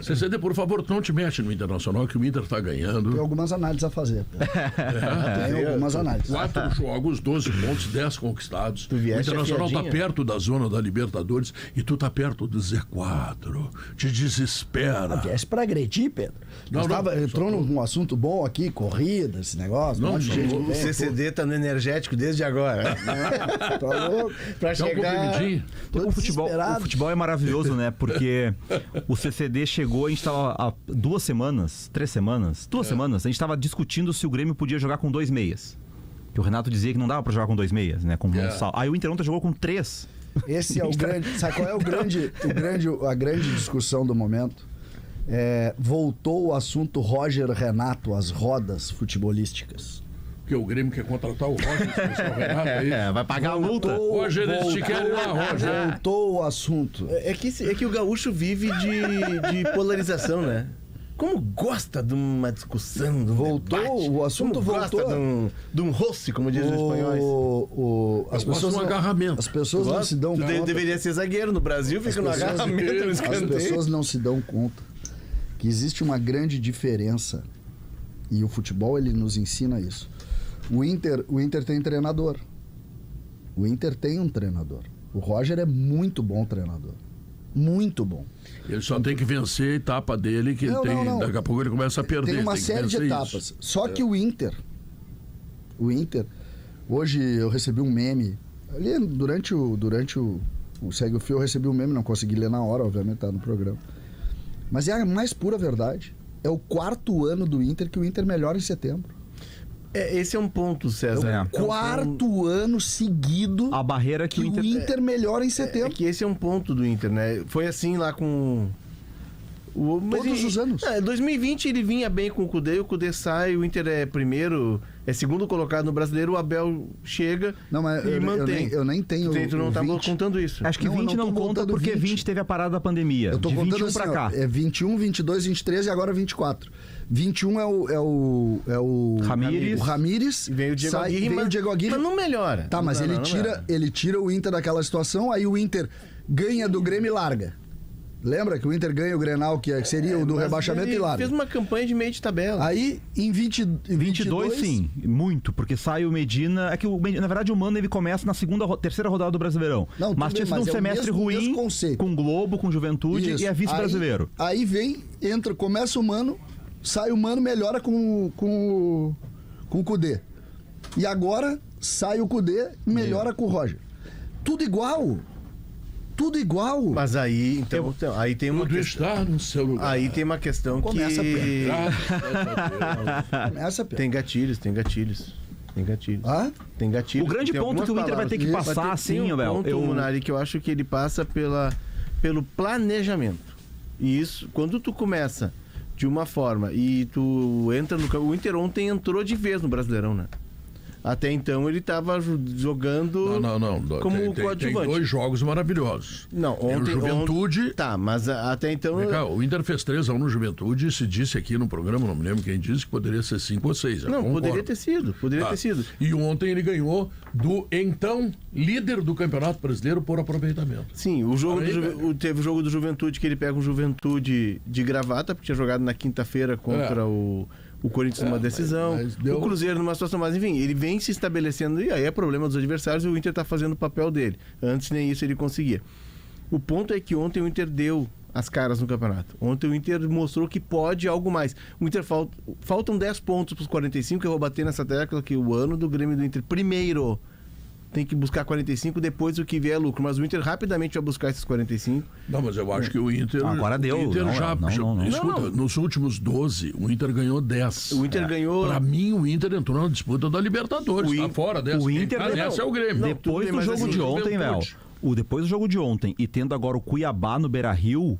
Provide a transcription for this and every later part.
CCD, por favor, não te mexe no Internacional, que o Inter tá ganhando. Tem algumas análises a fazer. Tem algumas análises. 4 jogos, 12 pontos, 10 conquistados. O Internacional tá perto da zona da Libertadores e tu tá perto do Z4. Te desespera. Viesse pra agredir, Pedro. Entrou num assunto bom aqui, corrida, esse negócio. O CCD tá no energético desde agora. Tá louco. Pra chegar... O futebol é maravilhoso, né? Porque o CCD chegou, a gente tava há 2 semanas, a gente tava discutindo se o Grêmio podia jogar com 2 meias. Que o Renato dizia que não dava pra jogar com 2 meias, né? Aí o Inter ontem jogou com 3. Esse é o grande... Sabe qual é a grande discussão do momento? Voltou o assunto Roger Renato às rodas futebolísticas. Porque o Grêmio quer contratar o Roger, o Renato aí. Vai pagar a multa. Roger, eles te querem lá, Roger. Voltou o assunto. É que o gaúcho vive de polarização, né? Como gosta de uma discussão, de um debate. O assunto como voltou. Gosta de um roce, como dizem os espanhóis. As pessoas no agarramento. As pessoas não se dão conta. Deveria ser zagueiro no Brasil, fica no agarramento, no escanteio. As pessoas não se dão conta que existe uma grande diferença, e o futebol ele nos ensina isso. O Inter tem treinador. O Inter tem um treinador. O Roger é muito bom treinador. Muito bom. Ele só tem que vencer a etapa dele, que não. Daqui a pouco ele começa a perder. Tem uma série de etapas. Isso. Só que o Inter, hoje eu recebi um meme, ali durante o Segue o Fio eu recebi um meme, não consegui ler na hora, obviamente tá no programa. Mas é a mais pura verdade. É o 4º ano do Inter que o Inter melhora em setembro. Esse é um ponto, César. É o 4º ano seguido a barreira que o Inter melhora em setembro. Que esse é um ponto do Inter, né? Foi assim lá com... Todos os anos. 2020 ele vinha bem com o Cudê sai, o Inter é segundo colocado no Brasileiro, o Abel chega e mantém. Eu nem tenho. Tu não tá contando isso. Acho que 20 não conta porque 20 teve a parada da pandemia. Eu tô de contando 21 pra cá. É 21, 22, 23 e agora 24. 21 é o Ramírez. O Ramírez. Veio o Diego Aguirre. Mas não melhora. Tá, mas ele tira o Inter daquela situação, aí o Inter ganha do Grêmio e larga. Lembra que o Inter ganha o Grenal, que seria o do rebaixamento e larga. Fez uma campanha de meio de tabela. Aí, em 22 sim, muito, porque sai o Medina. É que, na verdade, o Mano ele começa na terceira rodada do Brasileirão. Não, mas tinha sido um semestre ruim, com Globo, com Juventude. Isso. E é vice-brasileiro. Aí começa o Mano, sai o Mano, melhora com o Cudê. E agora sai o Cudê, melhora com o Roger. Tudo igual. Mas aí, aí tem uma questão. No seu lugar. Aí tem uma questão Começa que... Começa Tem gatilhos. Ah? Tem gatilhos. O grande ponto que o Inter vai ter que passar, assim, Abel. Munari, que eu acho que ele passa pelo planejamento. E isso, quando tu começa de uma forma e tu entra no campo... O Inter ontem entrou de vez no Brasileirão, né? Até então ele estava jogando como coadjuvante. Tem 2 jogos maravilhosos. Não, ontem... Juventude... Tá, mas até então... O Inter fez 3-1 no Juventude e se disse aqui no programa, não me lembro quem disse, que poderia ser 5 ou 6. Não, poderia ter sido. E ontem ele ganhou do então líder do Campeonato Brasileiro por aproveitamento. Sim, teve o jogo do Juventude, que ele pega um Juventude de gravata, porque tinha jogado na quinta-feira contra o Corinthians numa decisão, o Cruzeiro numa situação, mas enfim, ele vem se estabelecendo e aí é problema dos adversários e o Inter está fazendo o papel dele. Antes nem isso ele conseguia. O ponto é que ontem o Inter deu as caras no campeonato. Ontem o Inter mostrou que pode algo mais. O Inter faltam 10 pontos para os 45, eu vou bater nessa tecla que o ano do Grêmio do Inter primeiro tem que buscar 45, depois o que vier é lucro. Mas o Inter rapidamente vai buscar esses 45. Não, mas eu acho que o Inter... Agora deu. O Inter não. Escuta, nos últimos 12, o Inter ganhou 10. O Inter ganhou... Pra mim, o Inter entrou na disputa da Libertadores. Tá fora dessa. O Inter... Essa é o Grêmio. Depois do jogo de ontem, depois do jogo de ontem, e tendo agora o Cuiabá no Beira-Rio...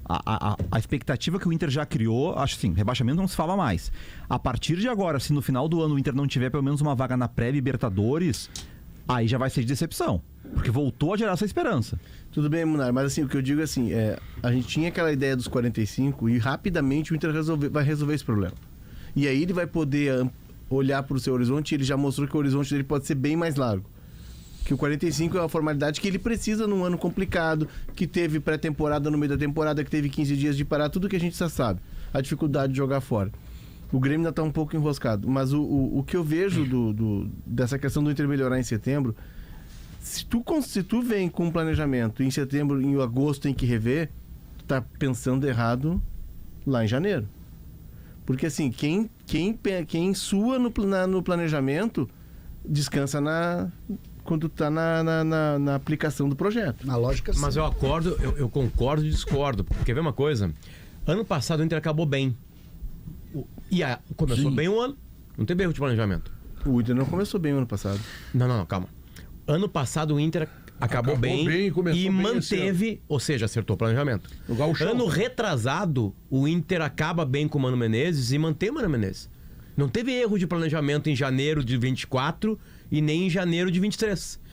A expectativa que o Inter já criou, acho assim, rebaixamento não se fala mais. A partir de agora, se no final do ano o Inter não tiver pelo menos uma vaga na pré-Libertadores, aí já vai ser de decepção, porque voltou a gerar essa esperança. Tudo bem, Munar, mas assim, o que eu digo assim, a gente tinha aquela ideia dos 45 e rapidamente o Inter vai resolver esse problema. E aí ele vai poder olhar para o seu horizonte, e ele já mostrou que o horizonte dele pode ser bem mais largo. Que o 45 é uma formalidade que ele precisa num ano complicado, que teve pré-temporada no meio da temporada, que teve 15 dias de parar, tudo que a gente já sabe. A dificuldade de jogar fora. O Grêmio ainda está um pouco enroscado. Mas o que eu vejo dessa questão do Inter melhorar em setembro, se tu vem com um planejamento em setembro, em agosto tem que rever, tu tá pensando errado lá em janeiro. Porque assim, quem sua no planejamento descansa quando tá na aplicação do projeto. Na lógica, sim. Mas eu concordo e discordo. Quer ver uma coisa? Ano passado o Inter acabou bem. Começou bem o ano. Não teve erro de planejamento. O Inter não começou bem o ano passado. Não, calma. Ano passado o Inter acabou bem e manteve, ou seja, acertou o planejamento. Ano retrasado, o Inter acaba bem com o Mano Menezes e mantém o Mano Menezes. Não teve erro de planejamento em janeiro de 24 e nem em janeiro de 23.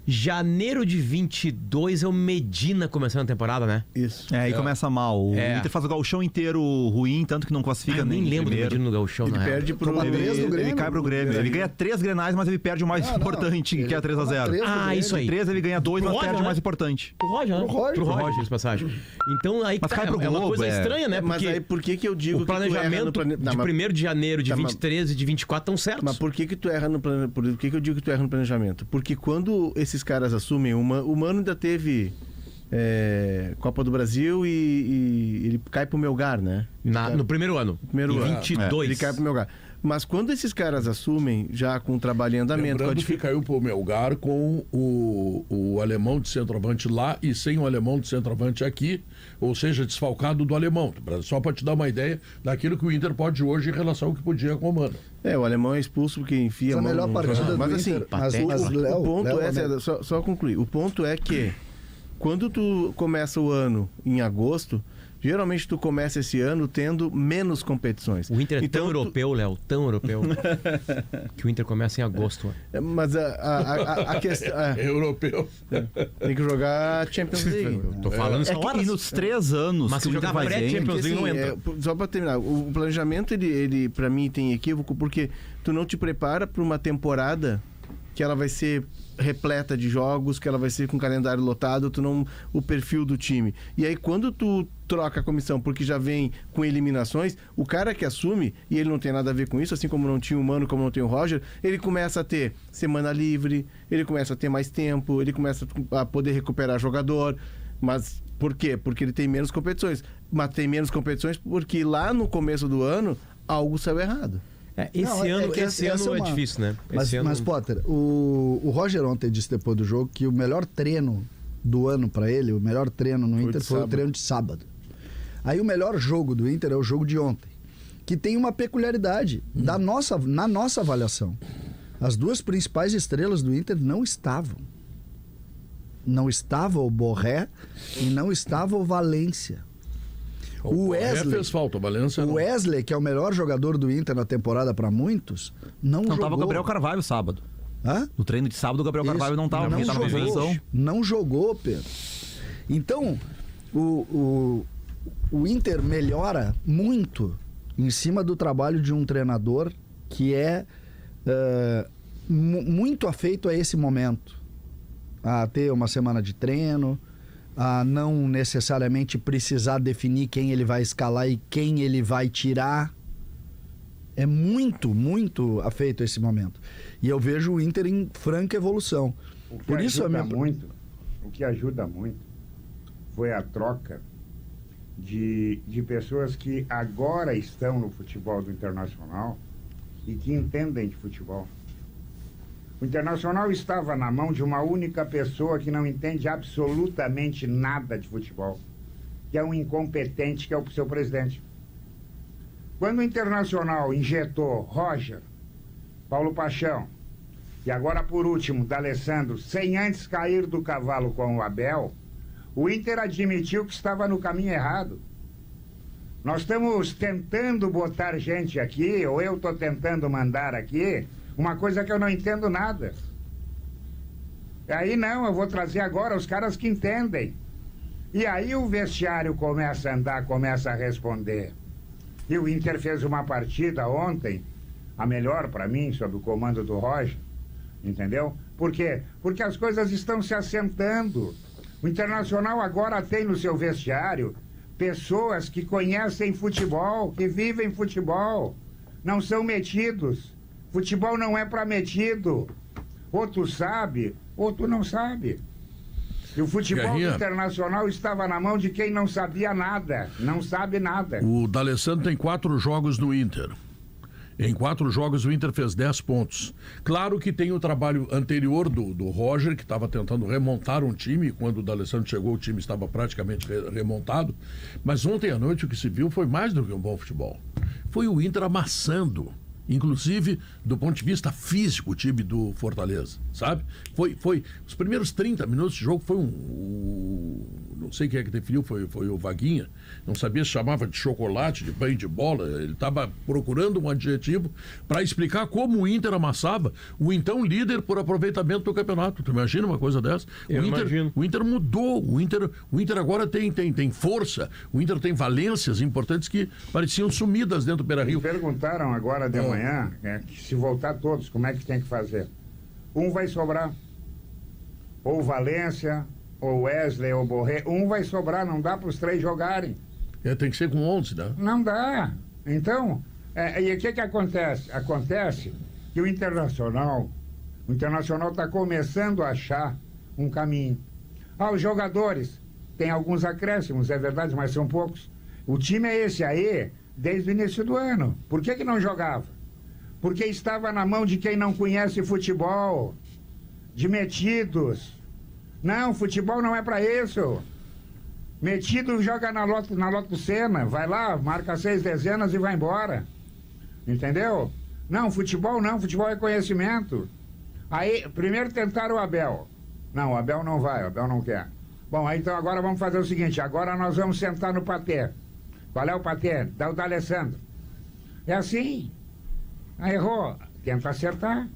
Janeiro de 22 é o Medina começando a temporada, né? Isso. E começa mal. O Inter faz o gauchão inteiro ruim, tanto que não classifica nem lembro do Medina no gauchão, ele perde pro ele cai pro Grêmio. Ele ganha 3 Grenais, mas ele perde o mais importante, que é a 3-0. Isso aí. 3 ele ganha 2, mas perde o mais importante. Pro Roger, né? Pro Roger, essa passagem. Então aí mas cai pro uma coisa estranha, né? Mas aí por que eu digo o planejamento de 1º de janeiro de 23 e de 24 estão certos. Mas por que tu erra no planejamento? Por que eu digo que tu erra no planejamento? Porque quando esses caras assumem, o Mano ainda teve Copa do Brasil e ele cai pro Melgar, né? No primeiro ano. Em 22. Ele cai pro Melgar. Mas quando esses caras assumem, já com o trabalho em andamento... Lembrando que caiu pro Melgar com o alemão de centroavante lá e sem o alemão de centroavante aqui, ou seja, desfalcado do alemão. Só para te dar uma ideia daquilo que o Inter pode hoje em relação ao que podia com o Mano. O alemão é expulso porque enfia a melhor partida do Inter. O ponto é... Só concluir. O ponto é que quando tu começa o ano em agosto... Geralmente tu começa esse ano tendo menos competições. O Inter é tão europeu, Léo, tão europeu, que o Inter começa em agosto. Mas a questão... Europeu. Tem que jogar Champions League. Tô falando isso agora. E nos 3 anos mas que o Inter vai pré-Champions League não entra. Só pra terminar, o planejamento, ele pra mim tem equívoco, porque tu não te prepara pra uma temporada que ela vai ser repleta de jogos, que ela vai ser com calendário lotado, o perfil do time. E aí quando tu troca a comissão porque já vem com eliminações, o cara que assume, e ele não tem nada a ver com isso, assim como não tinha o Mano, como não tem o Roger, ele começa a ter semana livre, ele começa a ter mais tempo, ele começa a poder recuperar jogador. Mas por quê? Porque ele tem menos competições. Mas tem menos competições porque lá no começo do ano algo saiu errado. Esse ano é difícil, né? Mas Potter, o Roger ontem disse depois do jogo que o melhor treino do ano para ele, o melhor treino no Inter foi o treino de sábado. Aí o melhor jogo do Inter é o jogo de ontem, que tem uma peculiaridade na nossa avaliação. As duas principais estrelas do Inter não estavam. Não estava o Borré e não estava o Valência. O Wesley fez falta, o Wesley, que é o melhor jogador do Inter na temporada para muitos, não jogou. Não estava o Gabriel Carvalho sábado. Hã? No treino de sábado o Gabriel Carvalho não estava. Não jogou, Pedro. Então, o Inter melhora muito em cima do trabalho de um treinador que é muito afeito a esse momento. A ter uma semana de treino, a não necessariamente precisar definir quem ele vai escalar e quem ele vai tirar. É muito, muito afeito a esse momento. E eu vejo o Inter em franca evolução. O que ajuda muito foi a troca de pessoas que agora estão no futebol do Internacional e que entendem de futebol. O Internacional estava na mão de uma única pessoa que não entende absolutamente nada de futebol, que é um incompetente, que é o seu presidente. Quando o Internacional injetou Roger, Paulo Paixão e agora por último D'Alessandro, sem antes cair do cavalo com o Abel, o Inter admitiu que estava no caminho errado. Nós estamos tentando botar gente aqui, ou eu estou tentando mandar aqui, uma coisa que eu não entendo nada. Aí não, eu vou trazer agora os caras que entendem. E aí o vestiário começa a andar, começa a responder. E o Inter fez uma partida ontem, a melhor para mim, sob o comando do Roger, Entendeu? Por quê? Porque as coisas estão se assentando. O Internacional agora tem no seu vestiário pessoas que conhecem futebol, que vivem futebol. Não são metidos. Futebol não é para metido. Ou tu sabe, ou tu não sabe. E o futebol internacional estava na mão de quem não sabia nada. Não sabe nada. O D'Alessandro tem 4 jogos no Inter. Em 4 jogos o Inter fez 10 pontos. Claro que tem o trabalho anterior do Roger, que estava tentando remontar um time. Quando o D'Alessandro chegou, o time estava praticamente remontado. Mas ontem à noite o que se viu foi mais do que um bom futebol. Foi o Inter amassando, inclusive do ponto de vista físico, o time do Fortaleza, sabe? Foi os primeiros 30 minutos de jogo foi não sei quem é que definiu, foi o Vaguinha, não sabia se chamava de chocolate, de banho de bola, ele estava procurando um adjetivo para explicar como o Inter amassava o então líder por aproveitamento do campeonato. Tu imagina uma coisa dessa? O Inter mudou, o Inter agora tem força, o Inter tem valências importantes que pareciam sumidas dentro do Beira-Rio. Me perguntaram agora de manhã, que se voltar todos, como é que tem que fazer? Um vai sobrar. Ou Valência, ou Wesley, ou Borré. Um vai sobrar, não dá para os 3 jogarem. Tem que ser com 11, né? Não dá. Então, e o que acontece? Acontece que o Internacional está começando a achar um caminho. Os jogadores, tem alguns acréscimos, é verdade, mas são poucos. O time é esse aí desde o início do ano. Por que não jogava? Porque estava na mão de quem não conhece futebol, de metidos. Não, futebol não é para isso. Metido joga na Loto Sena, vai lá, marca 6 dezenas e vai embora. Entendeu? Não, futebol é conhecimento. Aí, primeiro tentaram o Abel. Não, o Abel não vai, o Abel não quer. Bom, aí então agora vamos fazer o seguinte, agora nós vamos sentar no patê. Qual é o patê? Dá o D'Alessandro. É assim. Aí errou, tenta acertar.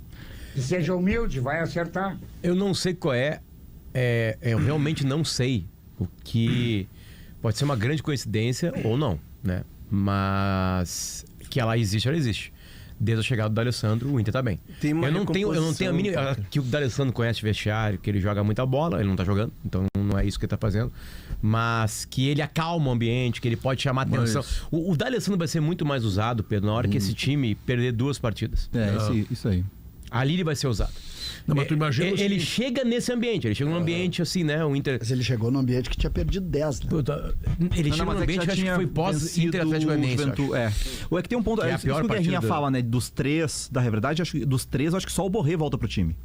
Que seja humilde, vai acertar. Eu não sei qual eu realmente não sei. O que pode ser uma grande coincidência ou não, né? Mas que ela existe. Desde a chegada do D'Alessandro, o Inter tá bem. Eu não tenho a mínima... Que o D'Alessandro conhece o vestiário, que ele joga muita bola, ele não tá jogando, então não é isso que ele tá fazendo. Mas que ele acalma o ambiente, que ele pode chamar atenção. O D'Alessandro vai ser muito mais usado, Pedro, na hora que esse time perder 2 partidas. Isso aí. Ali ele vai ser usado. Não, mas tu imagina ele chega nesse ambiente, ele chega num ambiente assim, né? O Inter... Mas ele chegou num ambiente que tinha perdido 10, né? Ele chegou num ambiente que acho que foi pós-Inter Atlético Goianiense. É que tem um ponto, isso que o Guerrinha fala, né? Dos 3, da verdade, dos 3, acho que só o Borré volta pro time.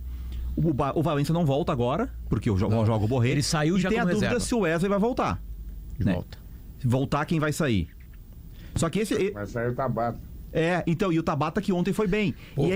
O Valência não volta agora, porque joga o Borré. Ele saiu já com reserva. Tem a dúvida se o Wesley vai voltar. Volta. Se voltar, quem vai sair? Só que Vai sair o Tabata. Então, e o Tabata que ontem foi bem. Pô,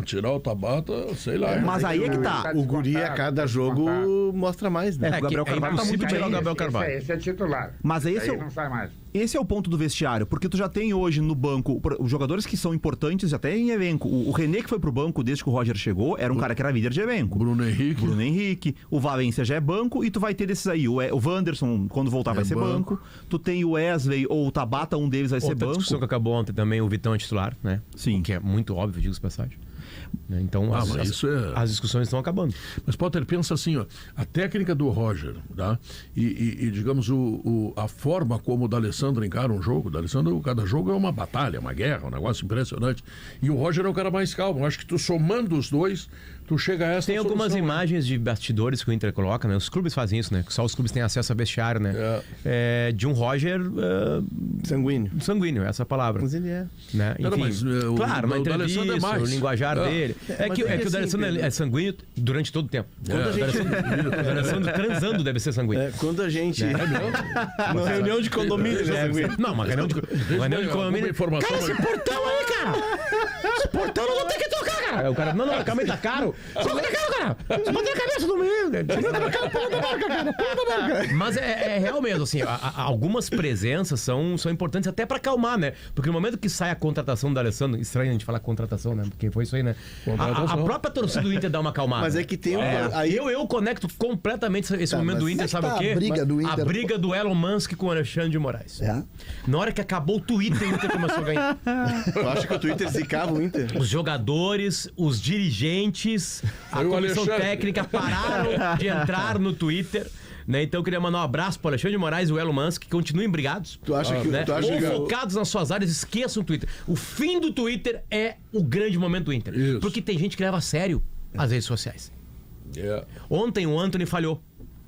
tirar o Tabata, sei lá. Mas aí é que tá. O guri a cada jogo mostra mais, né? O Gabriel Carvalho tá muito tirar o Gabriel Carvalho. Esse é titular. Mas não sai mais. Esse é o ponto do vestiário, porque tu já tem hoje no banco os jogadores que são importantes até em elenco. O René, que foi pro banco desde que o Roger chegou, era um cara que era líder de elenco. Bruno Henrique. O Valência já é banco, e tu vai ter desses aí. O Wanderson, quando voltar, vai ser banco. Tu tem o Wesley ou o Tabata, um deles vai ser banco. Discussão que acabou ontem também, o Vitão é titular, né? Sim. O que é muito óbvio, digo-se passagem. Então, as discussões estão acabando. Mas, Potter, pensa assim, ó, a técnica do Roger, tá? E digamos, a forma como o D'Alessandro encara um jogo. O D'Alessandro, cada jogo é uma batalha, uma guerra, um negócio impressionante. E o Roger é o cara mais calmo. Eu acho que tu somando os dois, tu chega a essa Tem algumas solução, imagens de bastidores que o Inter coloca, né? Os clubes fazem isso, né? Só os clubes têm acesso a vestiário, né? De um Roger... Sanguíneo, essa é a palavra. Mas ele é. Né? Enfim, claro, na entrevista, o linguajar dele... É que o D'Alessandro é sanguíneo durante todo o tempo. O D'Alessandro transando deve ser sanguíneo. Quando a gente... Uma reunião de condomínio, Não, uma reunião de condomínio... Cara, esse portão aí, cara! Esse portão não tem que tocar, cara! Aí o cara, não, calma aí, tá caro. Só tá caro, cara! Você bateu a cabeça do menino! Mas é real mesmo, assim, algumas presenças são importantes até pra acalmar, né? Porque no momento que sai a contratação do D'Alessandro, estranho a gente falar contratação, né? Porque foi isso aí, né? né? A própria torcida do Inter dá uma acalmada. Mas é que tem aí eu conecto completamente esse momento do Inter, sabe o quê? A briga do Elon Musk com o Alexandre de Moraes. Na hora que acabou o Twitter, o Inter começou a ganhar. Tu acha que o Twitter zicava o Inter? Os jogadores, os dirigentes, a comissão técnica pararam de entrar no Twitter. Né? Então eu queria mandar um abraço para o Alexandre de Moraes e o Elon Musk, que continuem brigados. Tu acha que, né? Ou focados nas suas áreas, esqueçam o Twitter. O fim do Twitter é o grande momento do Inter. Isso. Porque tem gente que leva a sério as redes sociais. Ontem o Antony falhou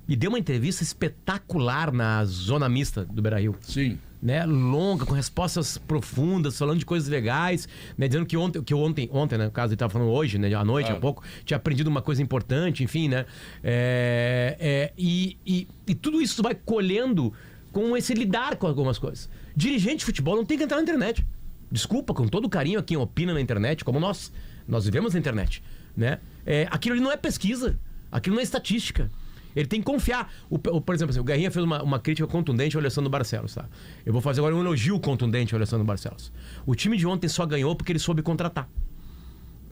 e deu uma entrevista espetacular na zona mista do Beira-Rio. Sim. Né, longa, com respostas profundas, falando de coisas legais, né, dizendo que ontem, né, no caso ele estava falando hoje, né, à noite, há pouco, tinha aprendido uma coisa importante, enfim, né, e tudo isso vai colhendo com esse lidar com algumas coisas. Dirigente de futebol não tem que entrar na internet. Desculpa, com todo carinho a quem opina na internet, como nós vivemos na internet, né, aquilo ali não é pesquisa, aquilo não é estatística. Ele tem que confiar. Por exemplo, assim, o Guerrinha fez uma crítica contundente ao Alessandro Barcelos. Tá? Eu vou fazer agora um elogio contundente ao Alessandro Barcelos. O time de ontem só ganhou porque ele soube contratar.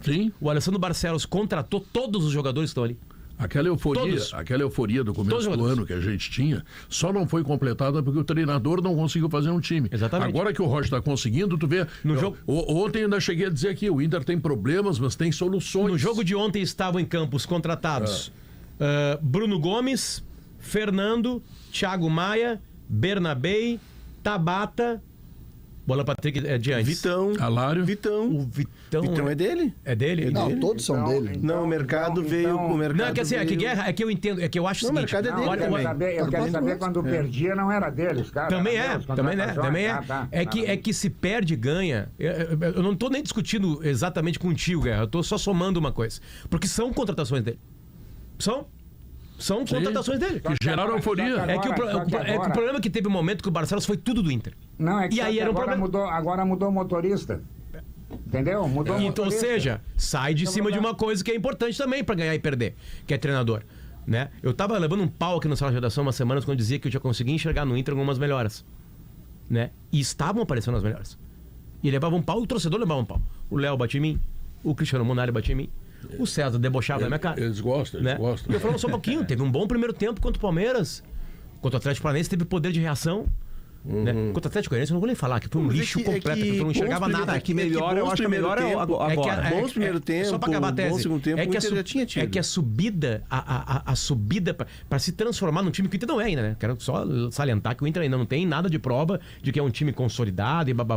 Sim. O Alessandro Barcelos contratou todos os jogadores que estão ali. Aquela euforia do começo do ano que a gente tinha só não foi completada porque o treinador não conseguiu fazer um time. Exatamente. Agora que o Roger está conseguindo, tu vê... Ontem ainda cheguei a dizer aqui, o Inter tem problemas, mas tem soluções. No jogo de ontem estavam em campo os contratados... Bruno Gomes, Fernando, Thiago Maia, Bernabei, Tabata, bola para adiante. Vitão. Alário. Vitão. O Vitão é dele? É dele? Não, todos são dele. Não, o mercado veio. O mercado não, é que assim, é que Guerra, é que eu entendo, é que eu acho o seguinte. O mercado é dele. Eu quero saber quando perdia, não era deles, cara. Também é. É que se perde e ganha. Eu não tô nem discutindo exatamente contigo, Guerra. Eu tô só somando uma coisa. Porque são contratações dele. São contratações dele. Que geraram euforia. É que o problema é que teve um momento que o Barcelos foi tudo do Inter. Não, é que, e aí era um problema. Agora mudou o motorista. Entendeu? Mudou o motorista. Ou seja, sai de cima de uma coisa que é importante também pra ganhar e perder, que é treinador. Né? Eu tava levando um pau aqui na sala de redação umas semanas quando eu dizia que eu já consegui enxergar no Inter algumas melhoras. Né? E estavam aparecendo as melhoras. E levava um pau, o torcedor levava um pau. O Léo batia em mim, o Cristiano Munari batia em mim. O César debochava na minha cara. Eles gostam. E eu falava só um pouquinho. Teve um bom primeiro tempo contra o Palmeiras. Contra o Atlético Paranaense teve poder de reação. Né? Contra o Atlético Paranaense eu não vou nem falar, que foi um lixo completo, que eu não enxergava nada. Que melhor, eu acho que melhor é agora. Bons primeiro tempo, só pra acabar a tese, bom segundo tempo, já tinha tido. É que a subida, a subida para se transformar num time que o Inter não é ainda, né? Quero só salientar que o Inter ainda não tem nada de prova de que é um time consolidado e blá.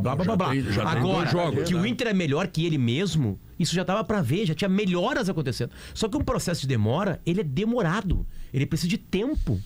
Agora, que o Inter é melhor que ele mesmo, isso já dava pra ver, já tinha melhoras acontecendo. Só que um processo de demora, ele é demorado. Ele precisa de tempo.